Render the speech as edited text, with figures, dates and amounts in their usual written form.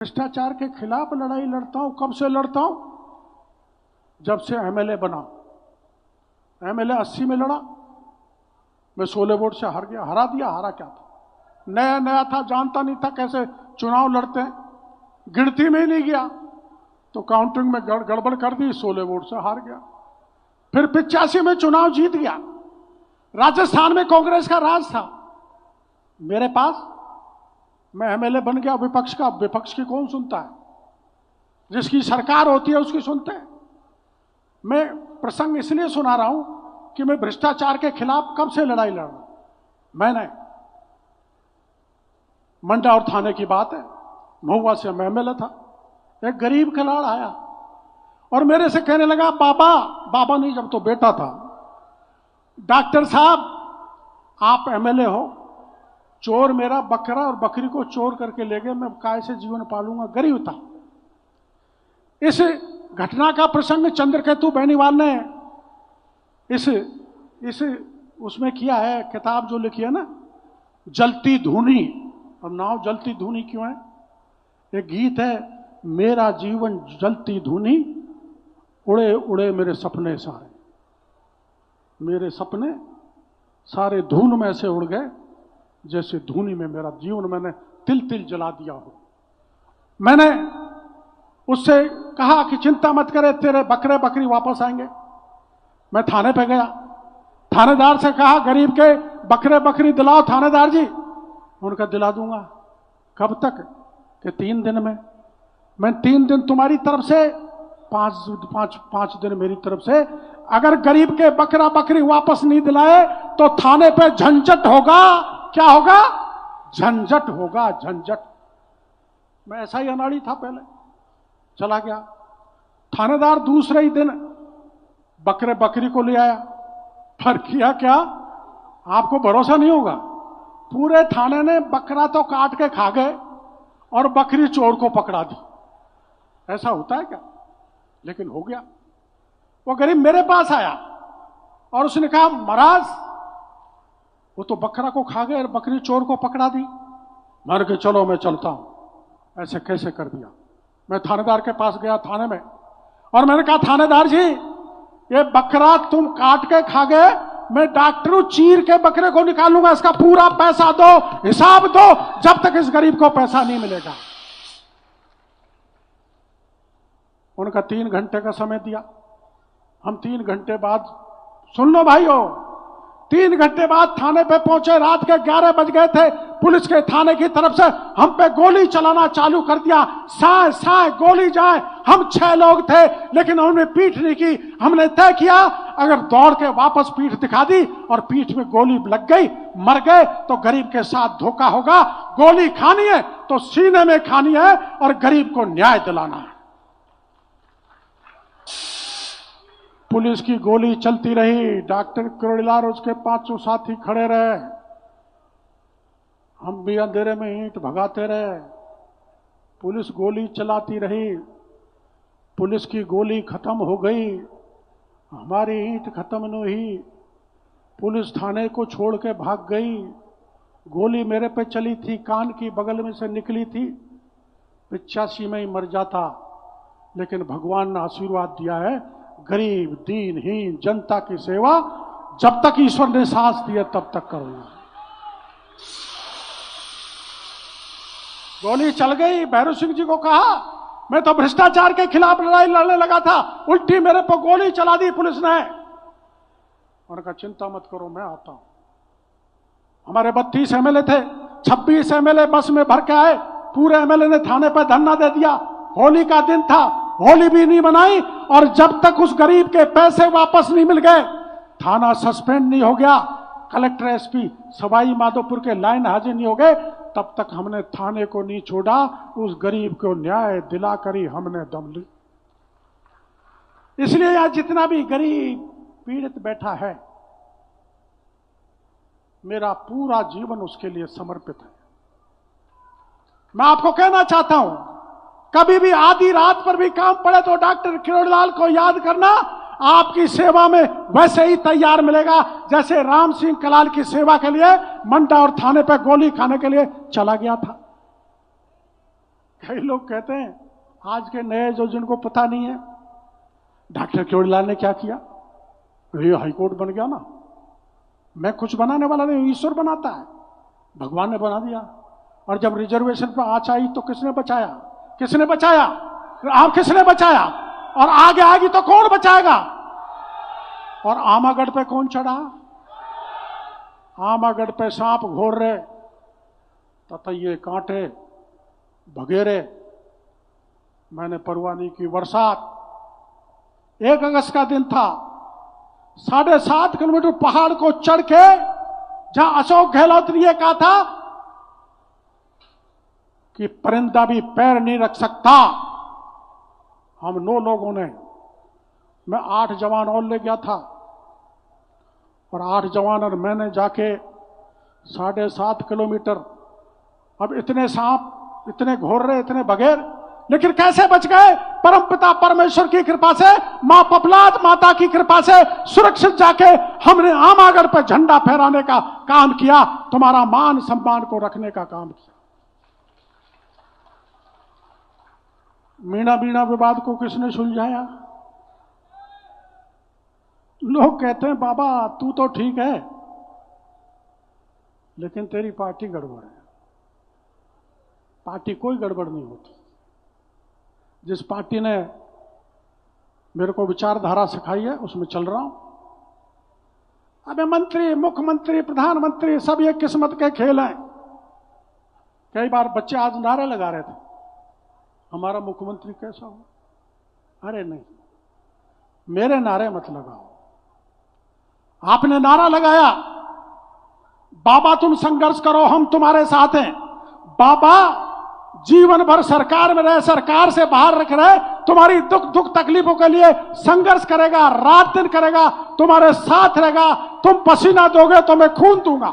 भ्रष्टाचार के खिलाफ लड़ाई लड़ता हूं। कब से लड़ता हूं? जब से एमएलए बना। एमएलए 80 में लड़ा, मैं 16 वोट से हार गया। हरा दिया, हारा क्या था? नया नया था, जानता नहीं था कैसे चुनाव लड़ते हैं। गिनती में ही नहीं गया तो काउंटिंग में गड़बड़ कर दी, 16 वोट से हार गया। फिर 85 में चुनाव जीत गया। राजस्थान में कांग्रेस का राज था मेरे पास, मैं एमएलए बन गया विपक्ष का। विपक्ष की कौन सुनता है? जिसकी सरकार होती है उसकी सुनते हैं। मैं प्रसंग इसलिए सुना रहा हूं कि मैं भ्रष्टाचार के खिलाफ कब से लड़ाई लड़ रहा हूं। मैंने मंडा और थाने की बात है, महुआ से मैं एमएलए था। एक गरीब खिलाड़ आया और मेरे से कहने लगा, बाबा नहीं, जब तो बेटा था, डॉक्टर साहब आप एमएलए हो, चोर मेरा बकरा और बकरी को चोर करके ले गए, मैं काय से जीवन पालूंगा। गरीब था। इस घटना का प्रसंग चंद्रकेतु बेनीवाल ने इस उसमें किया है, किताब जो लिखी है ना, जलती धूनी। अब नाम जलती धूनी क्यों है? एक गीत है, मेरा जीवन जलती धूनी, उड़े उड़े मेरे सपने सारे। मेरे सपने सारे धूल में से उड़ गए, जैसे धूनी में मेरा जीवन मैंने तिल तिल जला दिया हो। मैंने उससे कहा कि चिंता मत करे, तेरे बकरे बकरी वापस आएंगे। मैं थाने पे गया, थानेदार से कहा, गरीब के बकरे बकरी दिलाओ थानेदार जी। उनका दिला दूंगा। कब तक? कि 3 दिन में। मैं 3 दिन तुम्हारी तरफ से, 5 दिन मेरी तरफ से। अगर गरीब के बकरा बकरी वापस नहीं दिलाए तो थाने पे झंझट होगा। क्या होगा? झंझट होगा, झंझट। मैं ऐसा ही अनाड़ी था पहले। चला गया। थानेदार दूसरे ही दिन बकरे बकरी को ले आया। पर किया क्या? आपको भरोसा नहीं होगा, पूरे थाने ने बकरा तो काट के खा गए और बकरी चोर को पकड़ा दी। ऐसा होता है क्या? लेकिन हो गया। वो गरीब मेरे पास आया और उसने कहा, महाराज वो तो बकरा को खा गए और बकरी चोर को पकड़ा दी। मर के चलो मैं चलता हूं। ऐसे कैसे कर दिया? मैं थानेदार के पास गया थाने में और मैंने कहा, थानेदार जी ये बकरा तुम काट के खा गए, मैं डॉक्टर चीर के बकरे को निकालूंगा, इसका पूरा पैसा दो, हिसाब दो, जब तक इस गरीब को पैसा नहीं मिलेगा। उनका 3 घंटे का समय दिया। हम 3 घंटे बाद, सुन लो भाइयों, 3 घंटे बाद थाने पे पहुंचे। रात के 11 बज गए थे। पुलिस के थाने की तरफ से हम पे गोली चलाना चालू कर दिया। साए साए गोली जाए। हम 6 लोग थे लेकिन उन्होंने पीठ नहीं की। हमने तय किया, अगर दौड़ के वापस पीठ दिखा दी और पीठ में गोली लग गई, मर गए, तो गरीब के साथ धोखा होगा। गोली खानी है तो सीने में खानी है और गरीब को न्याय दिलाना है। पुलिस की गोली चलती रही। डॉक्टर किरोड़ीलाल और उसके 5 साथी खड़े रहे। हम भी अंधेरे में ईंट भगाते रहे। पुलिस गोली चलाती रही। पुलिस की गोली खत्म हो गई, हमारी ईंट खत्म नहीं हुई। पुलिस थाने को छोड़ के भाग गई। गोली मेरे पे चली थी, कान की बगल में से निकली थी। 85 में ही मर जाता, लेकिन भगवान ने आशीर्वाद दिया है, गरीब दीनहीन जनता की सेवा जब तक ईश्वर ने सांस दिया तब तक करूंगा। गोली चल गई। भैरव सिंह जी को कहा, मैं तो भ्रष्टाचार के खिलाफ लड़ाई लड़ने लगा था, उल्टी मेरे पर गोली चला दी पुलिस ने। उन्होंने कहा, चिंता मत करो, मैं आता हूं। हमारे 32 एमएलए थे, 26 एमएलए बस में भर के आए। पूरे एमएलए ने थाने पर धरना दे दिया। होली का दिन था, होली भी नहीं बनाई, और जब तक उस गरीब के पैसे वापस नहीं मिल गए, थाना सस्पेंड नहीं हो गया, कलेक्टर एसपी सवाई माधोपुर के लाइन हाजिर नहीं हो गए, तब तक हमने थाने को नहीं छोड़ा। उस गरीब को न्याय दिलाकर ही हमने दम ली। इसलिए यहां जितना भी गरीब पीड़ित बैठा है, मेरा पूरा जीवन उसके लिए समर्पित है। मैं आपको कहना चाहता हूं, कभी भी आधी रात पर भी काम पड़े तो डॉक्टर किरोड़ीलाल को याद करना। आपकी सेवा में वैसे ही तैयार मिलेगा जैसे राम सिंह कलाल की सेवा के लिए मंडा और थाने पर गोली खाने के लिए चला गया था। कई लोग कहते हैं आज के नए जो जिनको पता नहीं है, डॉक्टर केवड़ीलाल ने क्या किया, ये हाईकोर्ट बन गया ना। मैं कुछ बनाने वाला नहीं, ईश्वर बनाता है, भगवान ने बना दिया। और जब रिजर्वेशन पर आंच आई तो किसने बचाया? किसने बचाया? आप किसने बचाया? और आगे आएगी तो कौन बचाएगा? और आमागढ़ पे कौन चढ़ा? आमागढ़ पे सांप घोर रहे, ततैये कांटे भगेरे, मैंने परवाह नहीं की। बरसात, 1 अगस्त का दिन था, 7.5 किलोमीटर पहाड़ को चढ़ के जहां अशोक गहलोत ने कहा था कि परिंदा भी पैर नहीं रख सकता, हम 9 लोगों ने, मैं 8 जवान और ले गया था, और 8 जवान और मैंने जाके 7.5 किलोमीटर, अब इतने सांप, इतने घोर रहे, इतने बगैर, लेकिन कैसे बच गए? परमपिता परमेश्वर की कृपा से, मां पपलाद माता की कृपा से सुरक्षित जाके हमने आमागढ़ पर झंडा फहराने का काम किया, तुम्हारा मान सम्मान को रखने का काम किया। मीणा बीणा विवाद को किसने सुलझाया? लोग कहते हैं बाबा तू तो ठीक है, लेकिन तेरी पार्टी गड़बड़ है। पार्टी कोई गड़बड़ नहीं होती। जिस पार्टी ने मेरे को विचारधारा सिखाई है उसमें चल रहा हूं। अबे मंत्री, मुख्यमंत्री, प्रधानमंत्री सब ये किस्मत के खेल हैं। कई बार बच्चे आज नारे लगा रहे थे, हमारा मुख्यमंत्री कैसा हो। अरे नहीं, मेरे नारे मत लगाओ। आपने नारा लगाया बाबा तुम संघर्ष करो, हम तुम्हारे साथ हैं। बाबा जीवन भर सरकार में रहे, सरकार से बाहर रख रहे, तुम्हारी दुख तकलीफों के लिए संघर्ष करेगा, रात दिन करेगा, तुम्हारे साथ रहेगा। तुम पसीना दोगे तो मैं खून दूंगा।